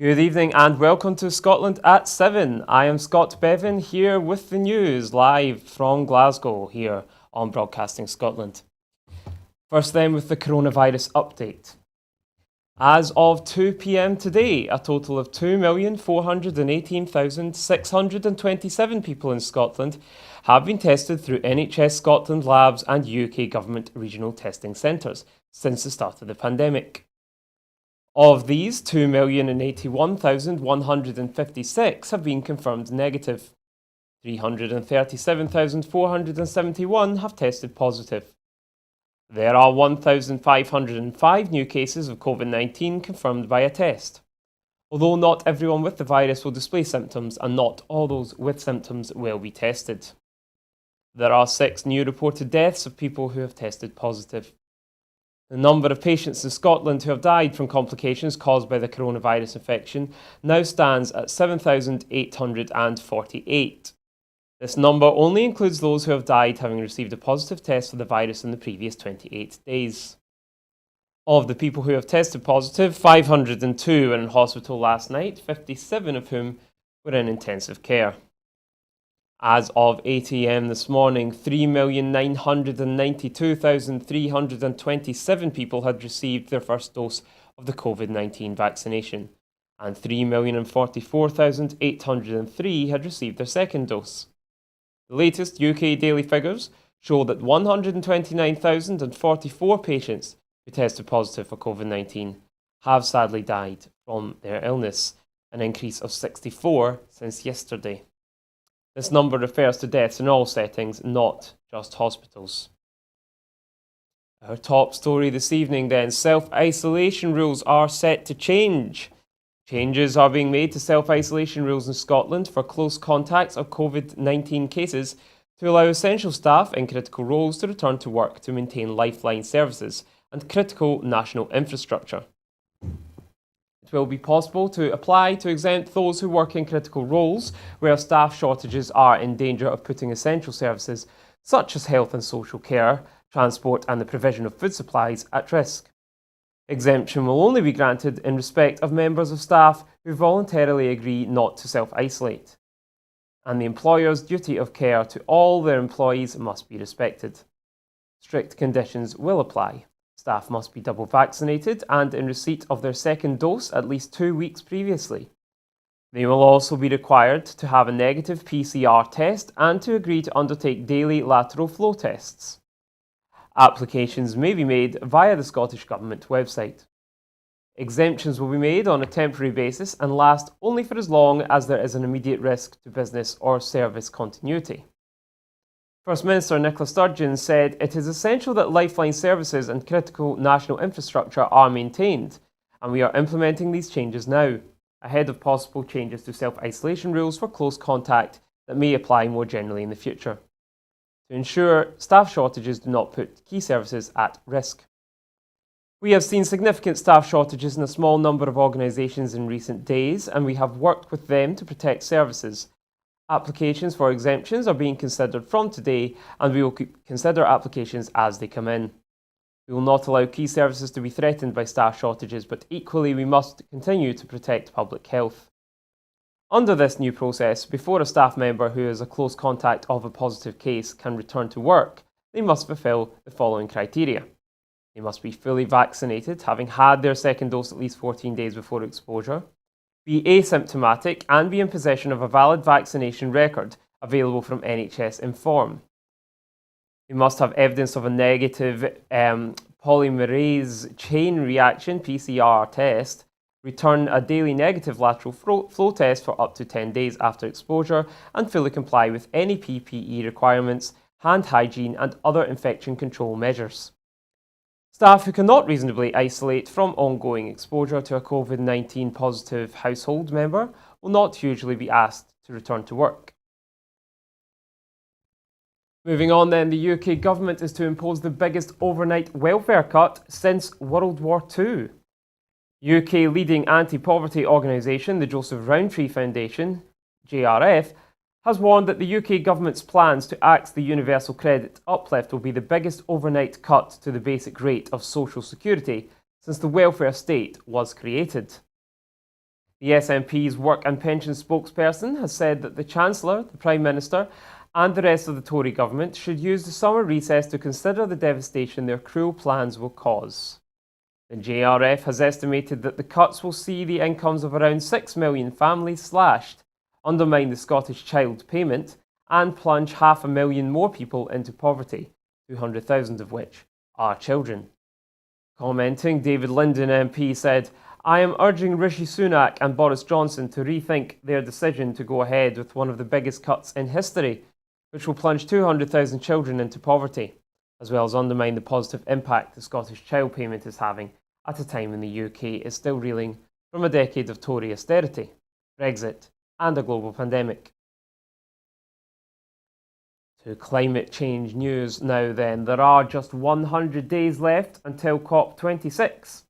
Good evening and welcome to Scotland at 7. I am Scott Bevan here with the news live from Glasgow here on Broadcasting Scotland. First then with the coronavirus update. As of 2 p.m. today, a total of 2,418,627 people in Scotland have been tested through NHS Scotland labs and UK Government regional testing centres since the start of the pandemic. Of these, 2,081,156 have been confirmed negative. 337,471 have tested positive. There are 1,505 new cases of COVID-19 confirmed by a test. Although not everyone with the virus will display symptoms and not all those with symptoms will be tested. There are 6 new reported deaths of people who have tested positive. The number of patients in Scotland who have died from complications caused by the coronavirus infection now stands at 7,848. This number only includes those who have died having received a positive test for the virus in the previous 28 days. Of the people who have tested positive, 502 were in hospital last night, 57 of whom were in intensive care. As of 8 a.m. this morning, 3,992,327 people had received their first dose of the COVID-19 vaccination, and 3,044,803 had received their second dose. The latest UK daily figures show that 129,044 patients who tested positive for COVID-19 have sadly died from their illness, an increase of 64 since yesterday. This number refers to deaths in all settings, not just hospitals. Our top story this evening then, self-isolation rules are set to change. Changes are being made to self-isolation rules in Scotland for close contacts of COVID-19 cases to allow essential staff in critical roles to return to work to maintain lifeline services and critical national infrastructure. It will be possible to apply to exempt those who work in critical roles where staff shortages are in danger of putting essential services such as health and social care, transport and the provision of food supplies at risk. Exemption will only be granted in respect of members of staff who voluntarily agree not to self-isolate. And the employer's duty of care to all their employees must be respected. Strict conditions will apply. Staff must be double vaccinated and in receipt of their second dose at least 2 weeks previously. They will also be required to have a negative PCR test and to agree to undertake daily lateral flow tests. Applications may be made via the Scottish Government website. Exemptions will be made on a temporary basis and last only for as long as there is an immediate risk to business or service continuity. First Minister Nicola Sturgeon said it is essential that lifeline services and critical national infrastructure are maintained, and we are implementing these changes now, ahead of possible changes to self-isolation rules for close contact that may apply more generally in the future, to ensure staff shortages do not put key services at risk. We have seen significant staff shortages in a small number of organisations in recent days, and we have worked with them to protect services. Applications for exemptions are being considered from today, and we will consider applications as they come in. We will not allow key services to be threatened by staff shortages, but equally we must continue to protect public health. Under this new process, before a staff member who is a close contact of a positive case can return to work, they must fulfil the following criteria. They must be fully vaccinated, having had their second dose at least 14 days before exposure, be asymptomatic and be in possession of a valid vaccination record available from NHS Inform. They must have evidence of a negative polymerase chain reaction PCR test, return a daily negative lateral flow test for up to 10 days after exposure, and fully comply with any PPE requirements, hand hygiene and other infection control measures. Staff who cannot reasonably isolate from ongoing exposure to a COVID-19 positive household member will not usually be asked to return to work. Moving on then, the UK government is to impose the biggest overnight welfare cut since World War II. UK leading anti-poverty organisation, the Joseph Rowntree Foundation, JRF, has warned that the UK government's plans to axe the universal credit uplift will be the biggest overnight cut to the basic rate of social security since the welfare state was created. The SNP's work and pension spokesperson has said that the Chancellor, the Prime Minister, and the rest of the Tory government should use the summer recess to consider the devastation their cruel plans will cause. The JRF has estimated that the cuts will see the incomes of around 6 million families slashed, undermine the Scottish Child Payment, and plunge 500,000 more people into poverty, 200,000 of which are children. Commenting, David Linden MP said, "I am urging Rishi Sunak and Boris Johnson to rethink their decision to go ahead with one of the biggest cuts in history, which will plunge 200,000 children into poverty, as well as undermine the positive impact the Scottish Child Payment is having at a time when the UK is still reeling from a decade of Tory austerity, Brexit, and a global pandemic." To climate change news now then, there are just 100 days left until COP26.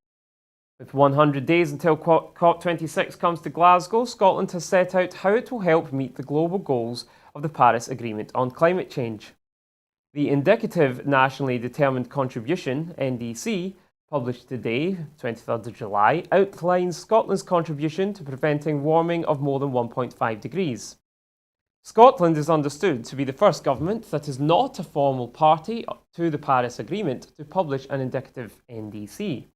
With 100 days until COP26 comes to Glasgow, Scotland has set out how it will help meet the global goals of the Paris Agreement on climate change. The Indicative Nationally Determined Contribution, NDC, published today, 23rd of July, outlines Scotland's contribution to preventing warming of more than 1.5 degrees. Scotland is understood to be the first government that is not a formal party to the Paris Agreement to publish an indicative NDC.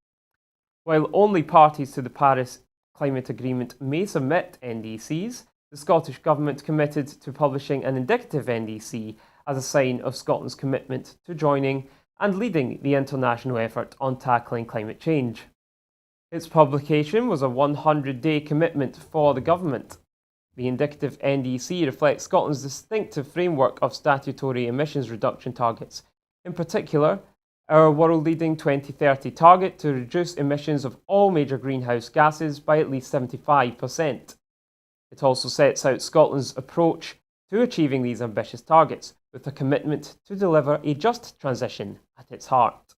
While only parties to the Paris Climate Agreement may submit NDCs, the Scottish Government committed to publishing an indicative NDC as a sign of Scotland's commitment to joining and leading the international effort on tackling climate change. Its publication was a 100-day commitment for the government. The indicative NDC reflects Scotland's distinctive framework of statutory emissions reduction targets, in particular, our world-leading 2030 target to reduce emissions of all major greenhouse gases by at least 75%. It also sets out Scotland's approach to achieving these ambitious targets, with a commitment to deliver a just transition at its heart.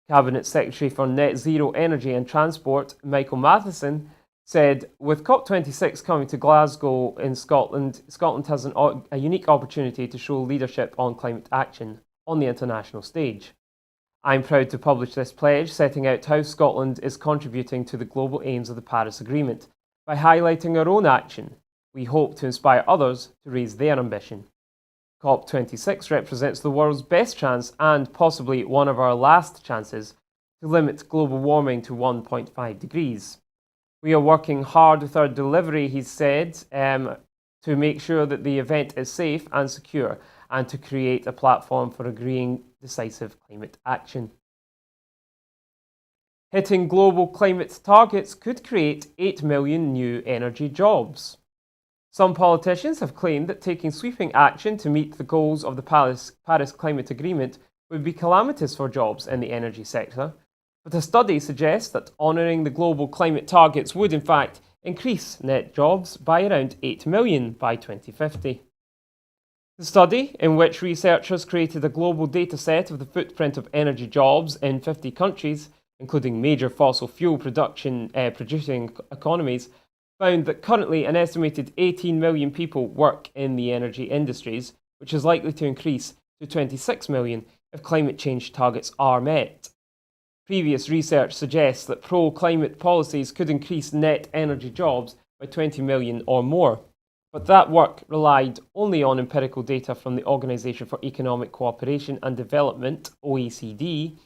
Cabinet Secretary for Net Zero Energy and Transport, Michael Matheson, said, "With COP26 coming to Glasgow in Scotland, Scotland has a unique opportunity to show leadership on climate action on the international stage. I'm proud to publish this pledge setting out how Scotland is contributing to the global aims of the Paris Agreement. By highlighting our own action, we hope to inspire others to raise their ambition. COP26 represents the world's best chance and possibly one of our last chances to limit global warming to 1.5 degrees. We are working hard with our delivery," he said, to make sure that the event is safe and secure and to create a platform for agreeing decisive climate action. Hitting global climate targets could create 8 million new energy jobs. Some politicians have claimed that taking sweeping action to meet the goals of the Paris Climate Agreement would be calamitous for jobs in the energy sector, but a study suggests that honouring the global climate targets would in fact increase net jobs by around 8 million by 2050. The study, in which researchers created a global data set of the footprint of energy jobs in 50 countries, including major fossil fuel producing economies, found that currently an estimated 18 million people work in the energy industries, which is likely to increase to 26 million if climate change targets are met. Previous research suggests that pro-climate policies could increase net energy jobs by 20 million or more, but that work relied only on empirical data from the Organisation for Economic Cooperation and Development, OECD,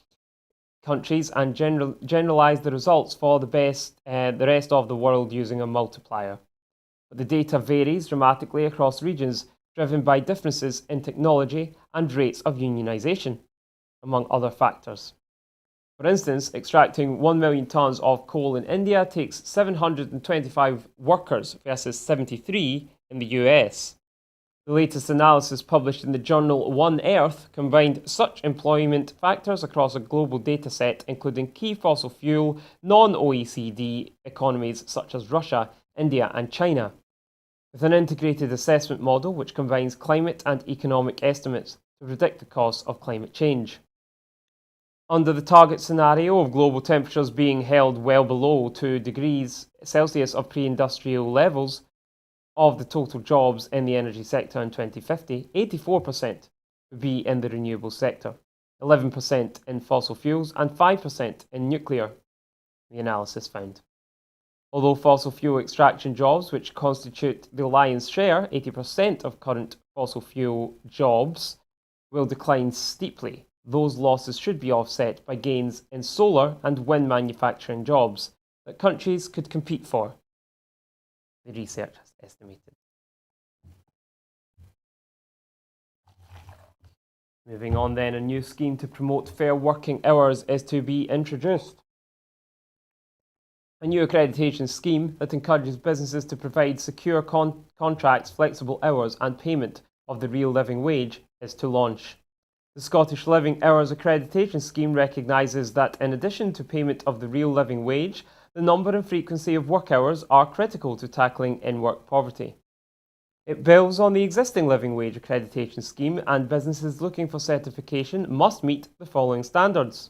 countries and generalised the results for the rest of the world using a multiplier. But the data varies dramatically across regions, driven by differences in technology and rates of unionisation, among other factors. For instance, extracting 1 million tonnes of coal in India takes 725 workers versus 73 in the US. The latest analysis published in the journal One Earth combined such employment factors across a global dataset, including key fossil fuel, non-OECD economies such as Russia, India and China, with an integrated assessment model which combines climate and economic estimates to predict the costs of climate change. Under the target scenario of global temperatures being held well below 2 degrees Celsius of pre-industrial levels of the total jobs in the energy sector in 2050, 84% would be in the renewable sector, 11% in fossil fuels and 5% in nuclear, the analysis found. Although fossil fuel extraction jobs, which constitute the lion's share, 80% of current fossil fuel jobs, will decline steeply, those losses should be offset by gains in solar and wind manufacturing jobs that countries could compete for, the research has estimated. Moving on then, a new scheme to promote fair working hours is to be introduced. A new accreditation scheme that encourages businesses to provide secure contracts, flexible hours and payment of the real living wage is to launch. The Scottish Living Hours Accreditation Scheme recognises that in addition to payment of the real living wage, the number and frequency of work hours are critical to tackling in-work poverty. It builds on the existing living wage accreditation scheme, and businesses looking for certification must meet the following standards: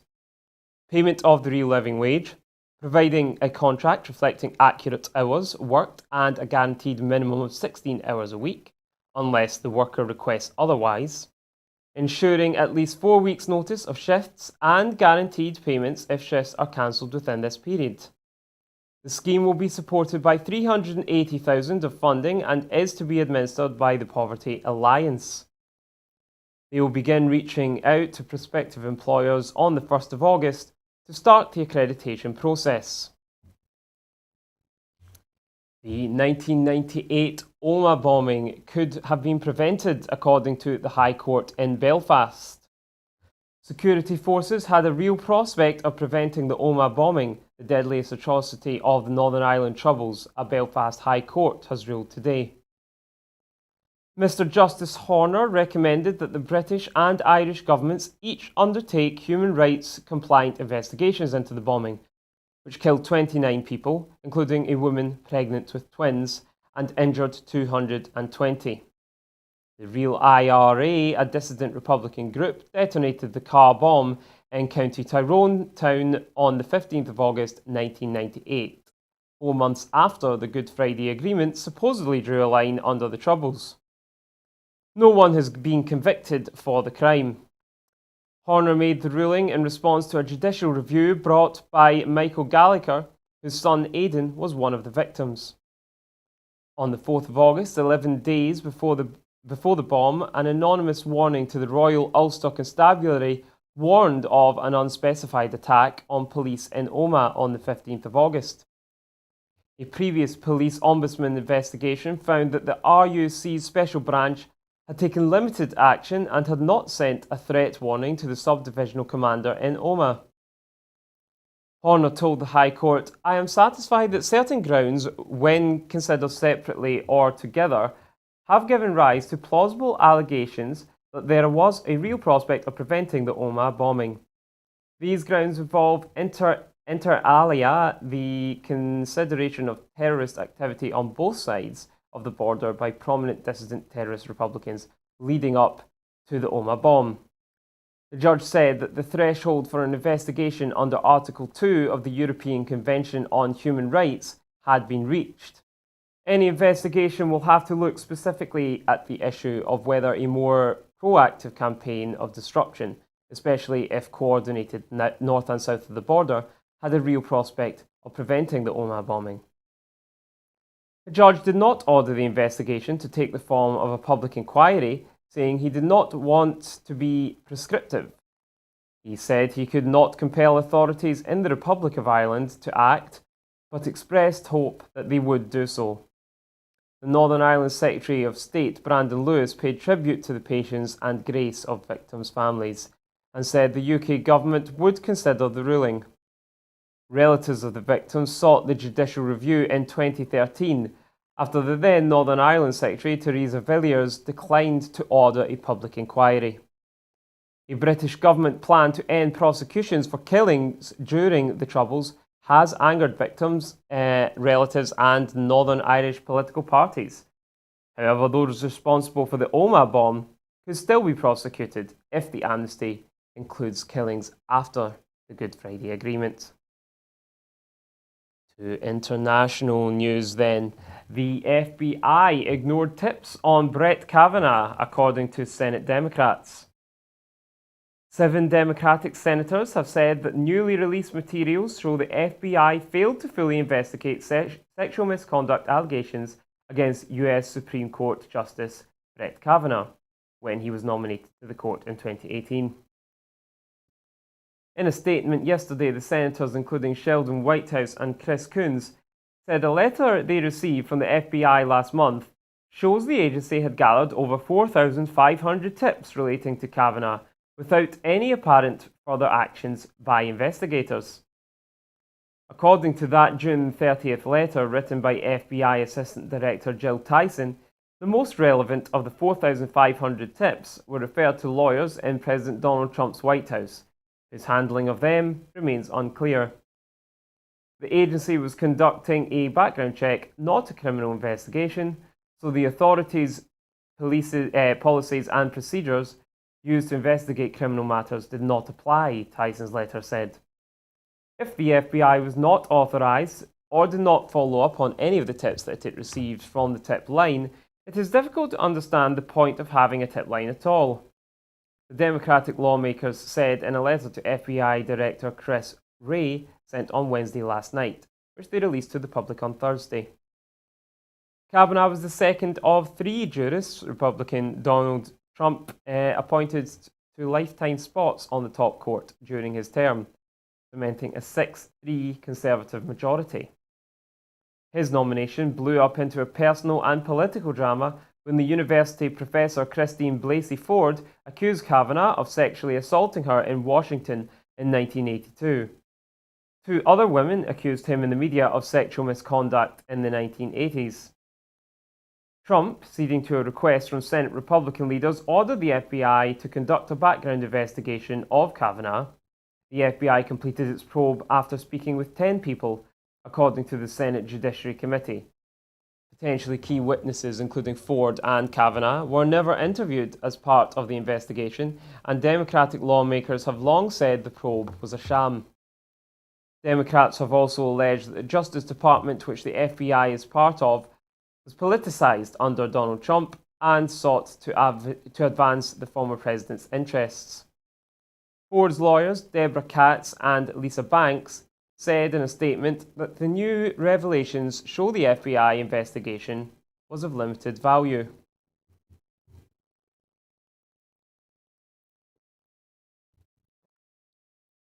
payment of the real living wage, providing a contract reflecting accurate hours worked and a guaranteed minimum of 16 hours a week, unless the worker requests otherwise, ensuring at least 4 weeks' notice of shifts and guaranteed payments if shifts are cancelled within this period. The scheme will be supported by $380,000 of funding and is to be administered by the Poverty Alliance. They will begin reaching out to prospective employers on the 1st of August to start the accreditation process. The 1998 Omagh bombing could have been prevented, according to the High Court in Belfast. Security forces had a real prospect of preventing the Omagh bombing, the deadliest atrocity of the Northern Ireland Troubles, a Belfast High Court has ruled today. Mr. Justice Horner recommended that the British and Irish governments each undertake human rights compliant investigations into the bombing, which killed 29 people, including a woman pregnant with twins, and injured 220. The Real IRA, a dissident Republican group, detonated the car bomb in County Tyrone Town on the 15th of August 1998, 4 months after the Good Friday Agreement supposedly drew a line under the Troubles. No one has been convicted for the crime. Horner made the ruling in response to a judicial review brought by Michael Gallagher, whose son Aidan was one of the victims. On the 4th of August, 11 days before the bomb, an anonymous warning to the Royal Ulster Constabulary warned of an unspecified attack on police in Omagh on the 15th of August. A previous police ombudsman investigation found that the RUC's special branch had taken limited action and had not sent a threat warning to the subdivisional commander in Omagh. Horner told the High Court, "I am satisfied that certain grounds, when considered separately or together, have given rise to plausible allegations that there was a real prospect of preventing the Omagh bombing. These grounds involve inter alia the consideration of terrorist activity on both sides of the border by prominent dissident terrorist Republicans leading up to the Omagh bomb." The judge said that the threshold for an investigation under Article 2 of the European Convention on Human Rights had been reached. Any investigation will have to look specifically at the issue of whether a more proactive campaign of disruption, especially if coordinated north and south of the border, had a real prospect of preventing the Omagh bombing. The judge did not order the investigation to take the form of a public inquiry, saying he did not want to be prescriptive. He said he could not compel authorities in the Republic of Ireland to act, but expressed hope that they would do so. The Northern Ireland Secretary of State, Brandon Lewis, paid tribute to the patience and grace of victims' families and said the UK government would consider the ruling. Relatives of the victims sought the judicial review in 2013 after the then Northern Ireland Secretary, Theresa Villiers, declined to order a public inquiry. A British government plan to end prosecutions for killings during the Troubles has angered victims, relatives and Northern Irish political parties. However, those responsible for the Omagh bomb could still be prosecuted if the amnesty includes killings after the Good Friday Agreement. To international news then. The FBI ignored tips on Brett Kavanaugh, according to Senate Democrats. 7 Democratic senators have said that newly released materials show the FBI failed to fully investigate sexual misconduct allegations against US Supreme Court Justice Brett Kavanaugh when he was nominated to the court in 2018. In a statement yesterday, the senators, including Sheldon Whitehouse and Chris Coons, said a letter they received from the FBI last month shows the agency had gathered over 4,500 tips relating to Kavanaugh without any apparent further actions by investigators. According to that June 30th letter written by FBI Assistant Director Jill Tyson, the most relevant of the 4,500 tips were referred to lawyers in President Donald Trump's White House, whose handling of them remains unclear. The agency was conducting a background check, not a criminal investigation, so the authorities' policies and procedures used to investigate criminal matters did not apply, Tyson's letter said. If the FBI was not authorized or did not follow up on any of the tips that it received from the tip line, it is difficult to understand the point of having a tip line at all. The Democratic lawmakers said in a letter to FBI Director Chris Wray sent on Wednesday last night, which they released to the public on Thursday. Kavanaugh was the second of 3 jurists Republican Donald Trump appointed to lifetime spots on the top court during his term, cementing a 6-3 Conservative majority. His nomination blew up into a personal and political drama when the university professor Christine Blasey Ford accused Kavanaugh of sexually assaulting her in Washington in 1982. 2 other women accused him in the media of sexual misconduct in the 1980s. Trump, ceding to a request from Senate Republican leaders, ordered the FBI to conduct a background investigation of Kavanaugh. The FBI completed its probe after speaking with 10 people, according to the Senate Judiciary Committee. Potentially key witnesses, including Ford and Kavanaugh, were never interviewed as part of the investigation, and Democratic lawmakers have long said the probe was a sham. Democrats have also alleged that the Justice Department, which the FBI is part of, was politicized under Donald Trump and sought to advance the former president's interests. Ford's lawyers, Deborah Katz and Lisa Banks, said in a statement that the new revelations show the FBI investigation was of limited value.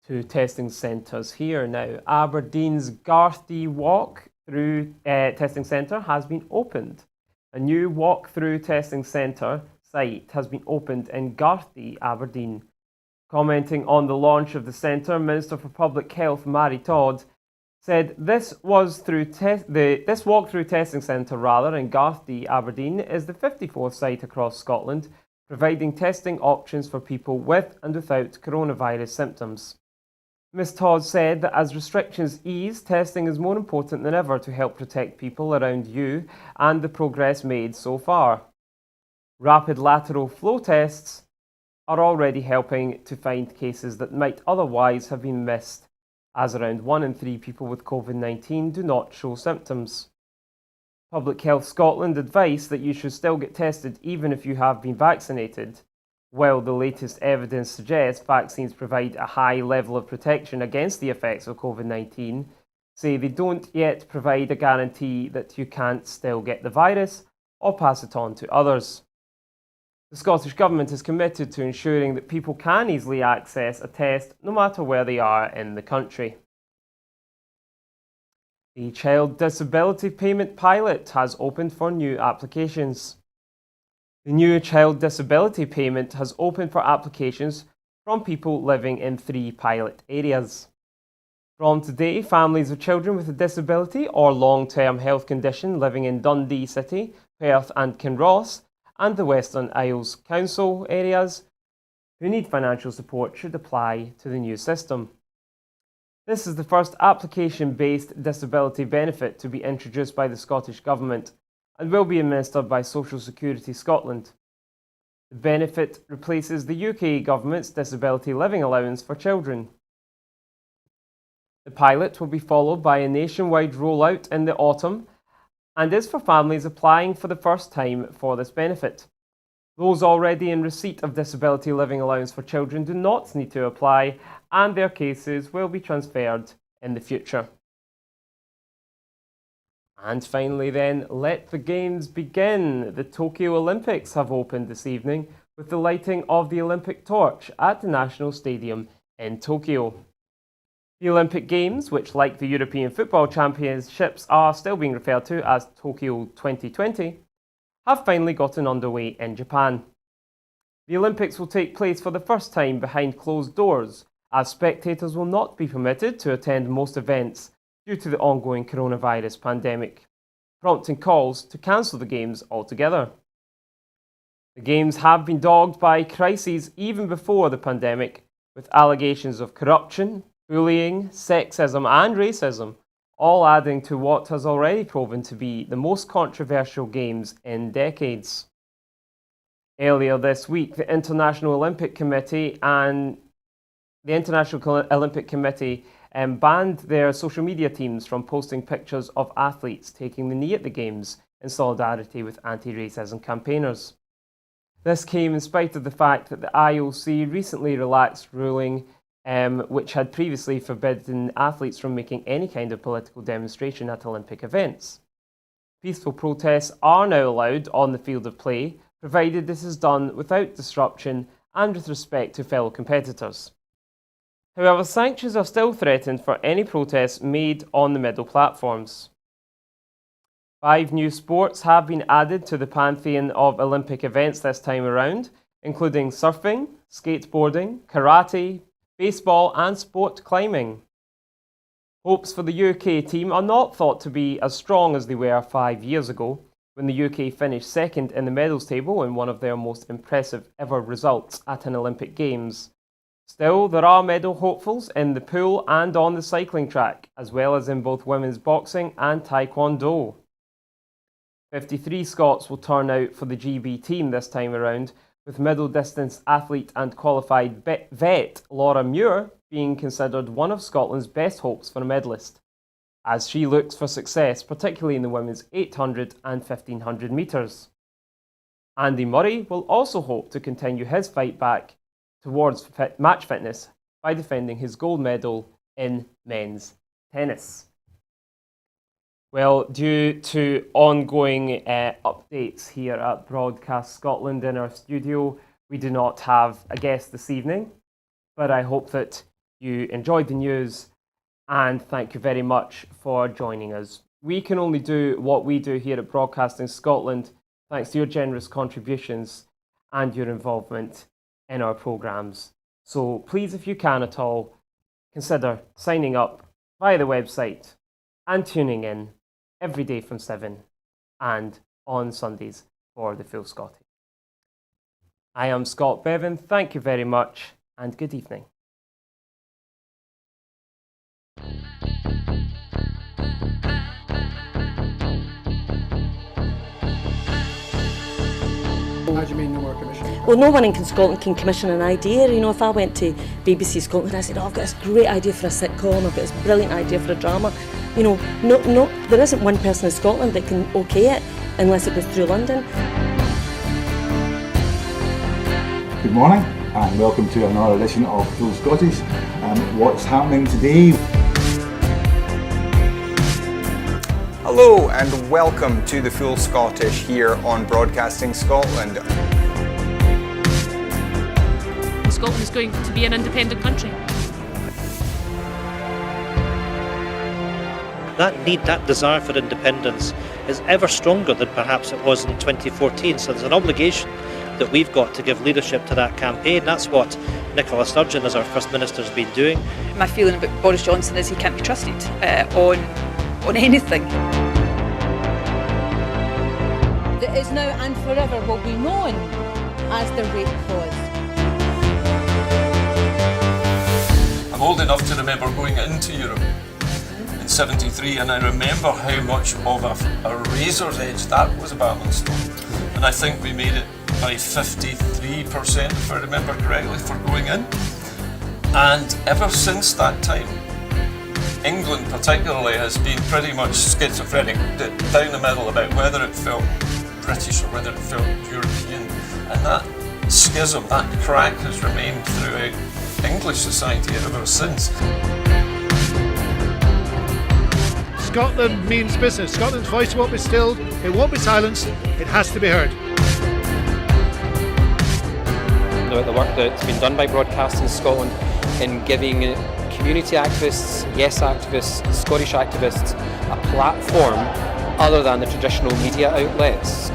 To testing centres here now. Aberdeen's Garthy Walk-Through Testing Centre has been opened. A new walk-through testing centre site has been opened in Garthy, Aberdeen. Commenting on the launch of the centre, Minister for Public Health Mary Todd said this walk-through testing centre in Garthy, Aberdeen is the 54th site across Scotland, providing testing options for people with and without coronavirus symptoms. Ms Todd said that as restrictions ease, testing is more important than ever to help protect people around you and the progress made so far. Rapid lateral flow tests are already helping to find cases that might otherwise have been missed, as around 1 in 3 people with COVID-19 do not show symptoms. Public Health Scotland advised that you should still get tested even if you have been vaccinated. While the latest evidence suggests vaccines provide a high level of protection against the effects of COVID-19, say they don't yet provide a guarantee that you can't still get the virus or pass it on to others. The Scottish Government is committed to ensuring that people can easily access a test no matter where they are in the country. The Child Disability Payment Pilot has opened for new applications. The new Child Disability Payment has opened for applications from people living in 3 pilot areas. From today, families of children with a disability or long-term health condition living in Dundee City, Perth and Kinross and the Western Isles Council areas who need financial support should apply to the new system. This is the first application-based disability benefit to be introduced by the Scottish Government and will be administered by Social Security Scotland. The benefit replaces the UK Government's Disability Living Allowance for children. The pilot will be followed by a nationwide rollout in the autumn and is for families applying for the first time for this benefit. Those already in receipt of disability living allowance for children do not need to apply, and their cases will be transferred in the future. And finally then, let the games begin. The Tokyo Olympics have opened this evening with the lighting of the Olympic torch at the National Stadium in Tokyo. The Olympic Games, which like the European Football Championships are still being referred to as Tokyo 2020, have finally gotten underway in Japan. The Olympics will take place for the first time behind closed doors, as spectators will not be permitted to attend most events due to the ongoing coronavirus pandemic, prompting calls to cancel the Games altogether. The Games have been dogged by crises even before the pandemic, with allegations of corruption, bullying, sexism and racism, all adding to what has already proven to be the most controversial Games in decades. Earlier this week, the International Olympic Committee banned their social media teams from posting pictures of athletes taking the knee at the Games in solidarity with anti-racism campaigners. This came in spite of the fact that the IOC recently relaxed ruling which had previously forbidden athletes from making any kind of political demonstration at Olympic events. Peaceful protests are now allowed on the field of play, provided this is done without disruption and with respect to fellow competitors. However, sanctions are still threatened for any protests made on the medal platforms. 5 new sports have been added to the pantheon of Olympic events this time around, including surfing, skateboarding, karate, baseball and sport climbing. Hopes for the UK team are not thought to be as strong as they were 5 years ago, when the UK finished second in the medals table in one of their most impressive ever results at an Olympic Games. Still, there are medal hopefuls in the pool and on the cycling track, as well as in both women's boxing and taekwondo. 53 Scots will turn out for the GB team this time around, with middle distance athlete and qualified vet Laura Muir being considered one of Scotland's best hopes for a medalist, as she looks for success, particularly in the women's 800 and 1500 metres. Andy Murray will also hope to continue his fight back towards match fitness by defending his gold medal in men's tennis. Well, due to ongoing updates here at Broadcast Scotland in our studio, we do not have a guest this evening, but I hope that you enjoyed the news and thank you very much for joining us. We can only do what we do here at Broadcasting Scotland thanks to your generous contributions and your involvement in our programmes. So please, if you can at all, consider signing up via the website and tuning in every day from 7 and on Sundays for the Full Scottish. I am Scott Bevan. Thank you very much and good evening. How do you mean no more commission? Well, no one in Scotland can commission an idea. You know, if I went to BBC Scotland and I said, oh, I've got this great idea for a sitcom, I've got this brilliant idea for a drama, you know, no, there isn't one person in Scotland that can okay it unless it goes through London. Good morning and welcome to another edition of Full Scottish. What's happening today? Hello and welcome to the Full Scottish here on Broadcasting Scotland. Scotland is going to be an independent country. That need, that desire for independence is ever stronger than perhaps it was in 2014. So there's an obligation that we've got to give leadership to that campaign. That's what Nicola Sturgeon, as our First Minister, has been doing. My feeling about Boris Johnson is he can't be trusted on anything. That is now and forever will be known as the rape clause. I'm old enough to remember going into Europe in '73, and I remember how much of a razor's edge that was a battling stone. And I think we made it by 53%, if I remember correctly, for going in. And ever since that time, England particularly has been pretty much schizophrenic, down the middle about whether it felt British or whether it felt European. And that schism, that crack has remained throughout English society ever since. Scotland means business. Scotland's voice won't be stilled, it won't be silenced, it has to be heard. About the work that's been done by Broadcasting Scotland in giving community activists, yes activists, Scottish activists a platform other than the traditional media outlets.